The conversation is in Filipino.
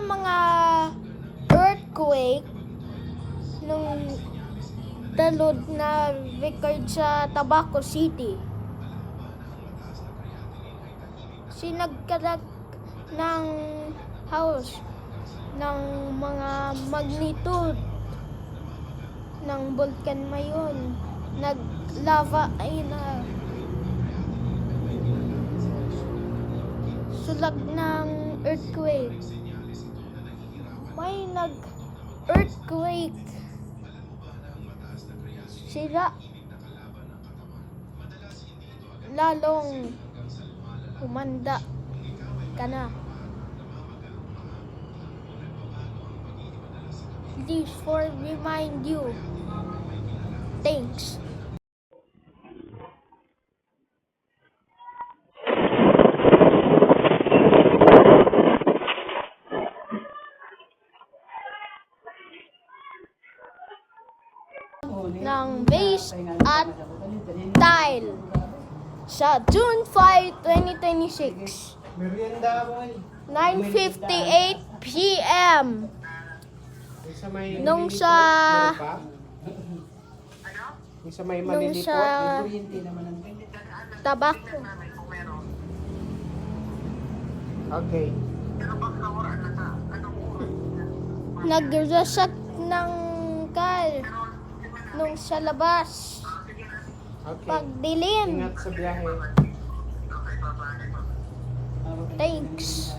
mga earthquake nung dalod na record sa Tabaco City. Sinagkalag ng house ng mga magnitude ng Volcan Mayon. Naglava ay na sulag ng earthquake. May nag-earthquake. Sila lalong humanda ka na. Please for remind you. Thanks. Ng base at tile sa June 5, 2026, 9:58 p.m. nung sa Tabaco. Okay. Nag-reset ng kal nung sa labas. Okay. Pagdilim. Ingat sa biyahe. Thanks.